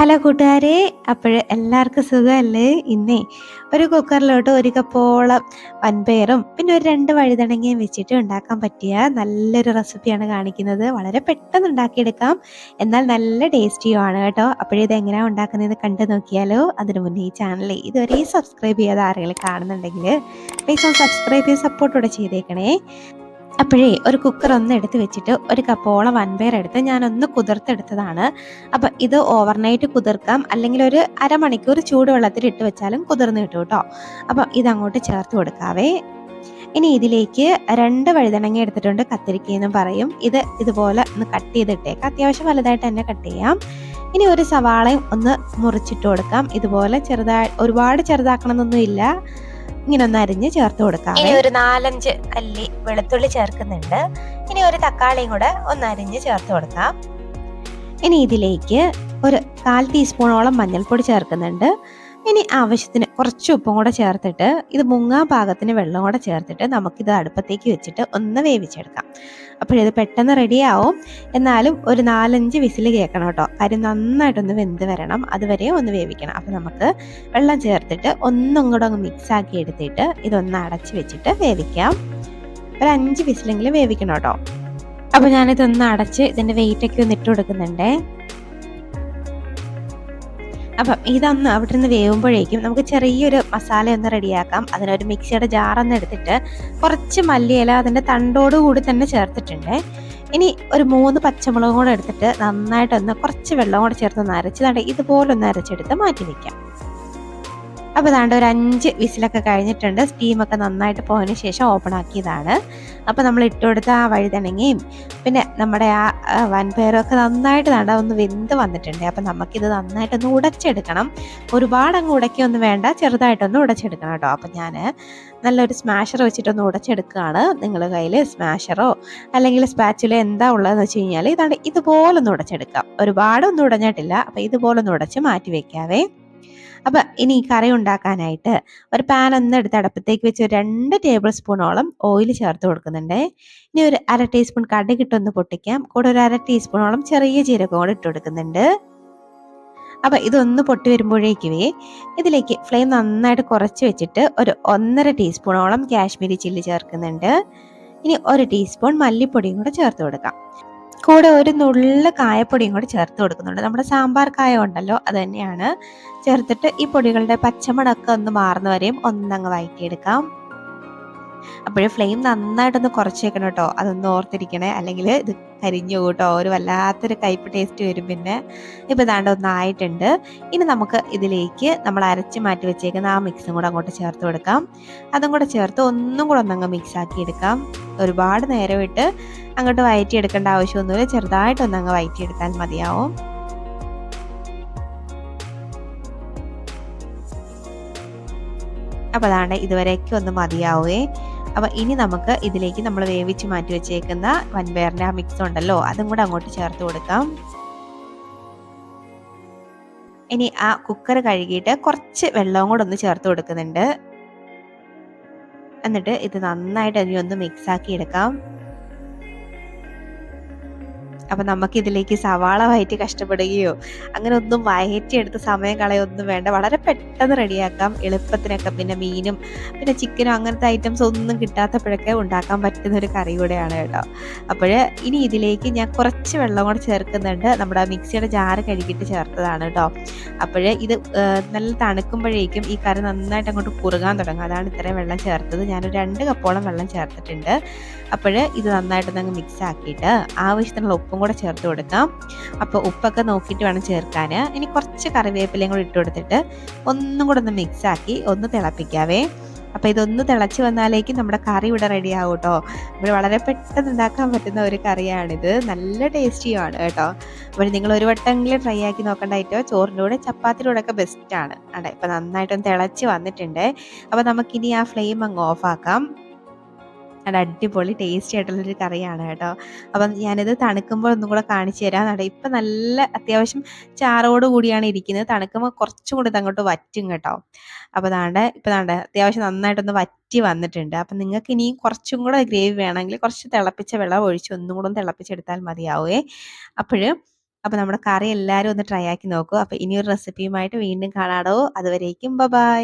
Hello കൂട്ടുകാരെ, അപ്പോൾ എല്ലാവർക്കും സുഖമല്ലേ? ഇന്നേ ഒരു കുക്കറിലോട്ട് ഒരു കപ്പോളം വൻപയറും പിന്നെ ഒരു 2 വഴുതനങ്ങയും വെച്ചിട്ട് ഉണ്ടാക്കാൻ പറ്റിയ നല്ലൊരു റെസിപ്പിയാണ് കാണിക്കുന്നത്. വളരെ പെട്ടെന്ന് ഉണ്ടാക്കിയെടുക്കാം, എന്നാൽ നല്ല ടേസ്റ്റിയുമാണ് കേട്ടോ. ഇത് എങ്ങനെയാണ് ഉണ്ടാക്കുന്നതെന്ന് കണ്ടു നോക്കിയാലോ? അതിനു മുന്നേ ഈ ചാനൽ ഇതുവരെ സബ്സ്ക്രൈബ് ചെയ്യാതെ ആരെങ്കിലും കാണുന്നുണ്ടെങ്കിൽ പ്ലീസ് ഒന്ന് സബ്സ്ക്രൈബ് ചെയ്ത് സപ്പോർട്ടോടെ ചെയ്തേക്കണേ. ഒരു കുക്കർ ഒന്ന് എടുത്ത് വെച്ചിട്ട് ഒരു കപ്പോളം വൻപയർ എടുത്ത് ഞാനൊന്ന് കുതിർത്തെടുത്തതാണ്. ഇത് ഓവർനൈറ്റ് കുതിർക്കാം, അല്ലെങ്കിൽ ഒരു അരമണിക്കൂർ ചൂടുവെള്ളത്തിൽ ഇട്ട് വെച്ചാലും കുതിർന്ന് കിട്ടും കേട്ടോ. ഇതങ്ങോട്ട് ചേർത്ത് കൊടുക്കാവേ. ഇനി ഇതിലേക്ക് 2 വഴുതനങ്ങ എടുത്തിട്ടുണ്ട്, കത്തിരിക്കയെന്നും പറയും. ഇതുപോലെ ഒന്ന് കട്ട് ചെയ്തിട്ടേക്കാം, അത്യാവശ്യം വലുതായിട്ട് തന്നെ കട്ട് ചെയ്യാം. ഇനി ഒരു സവാളയും ഒന്ന് മുറിച്ചിട്ട് കൊടുക്കാം. ഇതുപോലെ ഒരുപാട് ചെറുതാക്കണമെന്നൊന്നും ഇല്ല, ഇങ്ങനെ ഒന്ന് അരിഞ്ഞ് ചേർത്ത് കൊടുക്കാം. ഇനി ഒരു 4-5 അല്ലി വെളുത്തുള്ളി ചേർക്കുന്നുണ്ട്. ഇനി ഒരു തക്കാളിയും കൂടെ ഒന്ന് അരിഞ്ഞ് ചേർത്ത് കൊടുക്കാം. ഇനി ഇതിലേക്ക് ഒരു 1/4 ടീസ്പൂണോളം മഞ്ഞൾപ്പൊടി ചേർക്കുന്നുണ്ട്. ഇനി ആവശ്യത്തിന് കുറച്ച് ഉപ്പും കൂടെ ചേർത്തിട്ട് ഇത് മുങ്ങാൻ പാകത്തിന് വെള്ളം കൂടെ ചേർത്തിട്ട് നമുക്കിത് അടുപ്പത്തേക്ക് വെച്ചിട്ട് ഒന്ന് വേവിച്ചെടുക്കാം. ഇത് പെട്ടെന്ന് റെഡിയാവും, എന്നാലും ഒരു 4-5 വിസിൽ കേൾക്കണം കേട്ടോ. കാര്യം നന്നായിട്ടൊന്ന് വെന്ത് വരണം, അതുവരെ ഒന്ന് വേവിക്കണം. നമുക്ക് വെള്ളം ചേർത്തിട്ട് ഒന്നും കൂടെ ഒന്ന് മിക്സ് ആക്കി എടുത്തിട്ട് ഇതൊന്ന് അടച്ച് വെച്ചിട്ട് വേവിക്കാം. ഒരു 5 വിസിലെങ്കിലും വേവിക്കണം കേട്ടോ. ഞാനിതൊന്ന് അടച്ച് ഇതിൻ്റെ വെയിറ്റൊക്കെ ഒന്ന് ഇട്ട് കൊടുക്കുന്നുണ്ടേ. ഇതൊന്ന് അവിടെ നിന്ന് വേവുമ്പോഴേക്കും നമുക്ക് ചെറിയൊരു മസാല ഒന്ന് റെഡിയാക്കാം. അതിനൊരു മിക്സിയുടെ ജാറൊന്ന് എടുത്തിട്ട് കുറച്ച് മല്ലിയില അതിൻ്റെ തണ്ടോടുകൂടി തന്നെ ചേർത്തിട്ടുണ്ട്. ഇനി ഒരു 3 പച്ചമുളകും കൂടെ എടുത്തിട്ട് നന്നായിട്ടൊന്ന് കുറച്ച് വെള്ളം കൂടെ ചേർത്തൊന്ന് അരച്ച് ഇതുപോലൊന്ന് അരച്ചെടുത്ത് മാറ്റി വയ്ക്കാം. ഒരു 5 വിസിലൊക്കെ കഴിഞ്ഞിട്ടുണ്ട്. സ്റ്റീമൊക്കെ നന്നായിട്ട് പോയതിന് ശേഷം ഓപ്പൺ ആക്കിയതാണ്. നമ്മൾ ഇട്ട് കൊടുത്ത ആ വഴുതനങ്ങയും പിന്നെ നമ്മുടെ ആ വൻപയറൊക്കെ നന്നായിട്ട് ഒന്ന് വെന്ത് വന്നിട്ടുണ്ട്. നമുക്കിത് നന്നായിട്ടൊന്ന് ഉടച്ചെടുക്കണം. ഒരുപാട് അങ്ങ് ഉടക്കൊന്നും വേണ്ട, ചെറുതായിട്ടൊന്ന് ഉടച്ചെടുക്കണം കേട്ടോ. ഞാൻ നല്ലൊരു സ്മാഷർ വെച്ചിട്ടൊന്ന് ഉടച്ചെടുക്കുകയാണ്. നിങ്ങളുടെ കയ്യിൽ സ്മാഷറോ അല്ലെങ്കിൽ സ്പാച്ചുലോ എന്താ ഉള്ളതെന്ന് വെച്ച് കഴിഞ്ഞാൽ ഇതുപോലൊന്ന് ഉടച്ചെടുക്കാം. ഒരുപാടൊന്നും ഉടഞ്ഞിട്ടില്ല. ഇതുപോലൊന്ന് ഉടച്ച് മാറ്റി വെക്കാവേ. ഇനി ഈ കറി ഉണ്ടാക്കാനായിട്ട് ഒരു പാൻ ഒന്ന് എടുത്ത് അടുപ്പത്തേക്ക് വെച്ച് ഒരു 2 ടേബിൾ സ്പൂണോളം ഓയിൽ ചേർത്ത് കൊടുക്കുന്നുണ്ട്. ഇനി ഒരു 1/2 ടീസ്പൂൺ കടുകിട്ടൊന്ന് പൊട്ടിക്കാം. കൂടെ ഒരു 1/2 ടീസ്പൂണോളം ചെറിയ ജീരകം കൂടെ ഇട്ട് കൊടുക്കുന്നുണ്ട്. ഇതൊന്ന് പൊട്ടി വരുമ്പോഴേക്കുവേ ഇതിലേക്ക് ഫ്ലെയിം നന്നായിട്ട് കുറച്ച് വെച്ചിട്ട് ഒരു 1.5 ടീസ്പൂണോളം കാശ്മീരി ചില്ലി ചേർക്കുന്നുണ്ട്. ഇനി 1 ടീസ്പൂൺ മല്ലിപ്പൊടിയും കൂടെ ചേർത്ത് കൊടുക്കാം. കൂടെ ഒരു നുള്ള് കായപ്പൊടിയും കൂടി ചേർത്ത് കൊടുക്കുന്നുണ്ട്. നമ്മുടെ സാമ്പാർ കായ ഉണ്ടല്ലോ, അത് തന്നെയാണ് ചേർത്തിട്ട് ഈ പൊടികളുടെ പച്ചമണമൊക്കെ ഒന്ന് മാറുന്നവരെയും ഒന്നങ്ങ് വഴറ്റിയെടുക്കാം. ഫ്ലെയിം നന്നായിട്ടൊന്ന് കുറച്ച് വെക്കണം കേട്ടോ, അതൊന്ന് ഓർത്തിരിക്കണേ, അല്ലെങ്കിൽ ഇത് കരിഞ്ഞു കൂട്ടോ, ഒരു വല്ലാത്തൊരു കയ്പ്പ് ടേസ്റ്റ് വരും. പിന്നെ ഒന്നായിട്ടുണ്ട്. ഇനി നമുക്ക് ഇതിലേക്ക് നമ്മൾ അരച്ച് മാറ്റി വെച്ചേക്കുന്ന ആ മിക്സും കൂടെ അങ്ങോട്ട് ചേർത്ത് കൊടുക്കാം. അതും കൂടെ ചേർത്ത് ഒന്നും കൂടെ ഒന്നങ്ങ് മിക്സ് ആക്കി എടുക്കാം. ഒരുപാട് നേരം ഇട്ട് അങ്ങോട്ട് വഴറ്റിയെടുക്കേണ്ട ആവശ്യമൊന്നുമില്ല, ചെറുതായിട്ടൊന്നങ്ങ് വഴറ്റിയെടുത്താൽ മതിയാവും. ഇതുവരെയൊക്കെ ഒന്ന് മതിയാവേ. ഇനി നമുക്ക് ഇതിലേക്ക് നമ്മൾ വേവിച്ച് മാറ്റി വെച്ചേക്കുന്ന വൻപയറിൻ്റെ ആ മിക്സ് ഉണ്ടല്ലോ, അതും കൂടെ അങ്ങോട്ട് ചേർത്ത് കൊടുക്കാം. ഇനി ആ കുക്കർ കഴുകിയിട്ട് കുറച്ച് വെള്ളവും കൂടെ ഒന്ന് ചേർത്ത് കൊടുക്കുന്നുണ്ട്. എന്നിട്ട് ഇത് നന്നായിട്ട് ഇനി ഒന്ന് മിക്സ് ആക്കി എടുക്കാം. നമുക്കിതിലേക്ക് സവാള വഴറ്റി കഷ്ടപ്പെടുകയോ അങ്ങനെ ഒന്നും വഴറ്റിയെടുത്ത് സമയം കളയൊന്നും വേണ്ട, വളരെ പെട്ടെന്ന് റെഡിയാക്കാം എളുപ്പത്തിനൊക്കെ. പിന്നെ മീനും പിന്നെ ചിക്കനും അങ്ങനത്തെ ഐറ്റംസ് ഒന്നും കിട്ടാത്തപ്പോഴൊക്കെ ഉണ്ടാക്കാൻ പറ്റുന്ന ഒരു കറി കൂടെയാണ് കേട്ടോ. ഇനി ഇതിലേക്ക് ഞാൻ കുറച്ച് വെള്ളം കൂടെ ചേർക്കുന്നുണ്ട്. നമ്മുടെ മിക്സിയുടെ ജാറ് കഴുകിയിട്ട് ചേർത്തതാണ് കേട്ടോ. ഇത് നല്ല തണുക്കുമ്പോഴേക്കും ഈ കറി നന്നായിട്ട് അങ്ങോട്ട് കുറുകാൻ തുടങ്ങും. അതാണ് ഇത്രയും വെള്ളം ചേർത്തത്. ഞാനൊരു 2 കപ്പോളം വെള്ളം ചേർത്തിട്ടുണ്ട്. ഇത് നന്നായിട്ടൊന്ന് മിക്സ് ആക്കിയിട്ട് ആവശ്യത്തിനുള്ള ഉപ്പും കൂടെ ചേർത്ത് കൊടുക്കാം. ഉപ്പൊക്കെ നോക്കിയിട്ട് വേണം ചേർക്കാൻ. ഇനി കുറച്ച് കറിവേപ്പിലയും കൂടി ഇട്ട് കൊടുത്തിട്ട് ഒന്നും കൂടെ ഒന്ന് മിക്സ് ആക്കി ഒന്ന് തിളപ്പിക്കാവേ. ഇതൊന്ന് തിളച്ച് വന്നാലേക്ക് നമ്മുടെ കറി ഇവിടെ റെഡി ആവും കേട്ടോ. വളരെ പെട്ടെന്ന് ഉണ്ടാക്കാൻ പറ്റുന്ന ഒരു കറിയാണിത്, നല്ല ടേസ്റ്റിയുമാണ് കേട്ടോ. നിങ്ങൾ ഒരു വട്ടമെങ്കിലും ട്രൈ ആക്കി നോക്കണ്ടായിട്ടോ. ചോറിൻ്റെ കൂടെ ചപ്പാത്തിയുടെ കൂടെ ഒക്കെ ബെസ്റ്റാണ്. നന്നായിട്ടൊന്ന് തിളച്ച് വന്നിട്ടുണ്ട്. നമുക്കിനി ആ ഫ്ലെയിം അങ്ങ് ഓഫാക്കാം. അത് അടിപൊളി ടേസ്റ്റി ആയിട്ടുള്ളൊരു കറിയാണ് കേട്ടോ. ഞാനിത് തണുക്കുമ്പോൾ ഒന്നും കൂടെ കാണിച്ചു തരാം. ഇപ്പം നല്ല അത്യാവശ്യം ചാറോട് കൂടിയാണ് ഇരിക്കുന്നത്. തണുക്കുമ്പോൾ കുറച്ചും കൂടി അങ്ങോട്ട് വറ്റും കേട്ടോ. അത്യാവശ്യം നന്നായിട്ടൊന്ന് വറ്റി വന്നിട്ടുണ്ട്. നിങ്ങൾക്ക് ഇനിയും കുറച്ചും കൂടെ ഗ്രേവി വേണമെങ്കിൽ കുറച്ച് തിളപ്പിച്ച വെള്ളം ഒഴിച്ച് ഒന്നും കൂടെ തിളപ്പിച്ചെടുത്താൽ മതിയാവേ. അപ്പോൾ നമ്മുടെ കറി എല്ലാവരും ഒന്ന് ട്രൈ ആക്കി നോക്കൂ. അപ്പോൾ ഇനിയൊരു റെസിപ്പിയുമായിട്ട് വീണ്ടും കാണാടോ. അതുവരേക്കും ബൈ.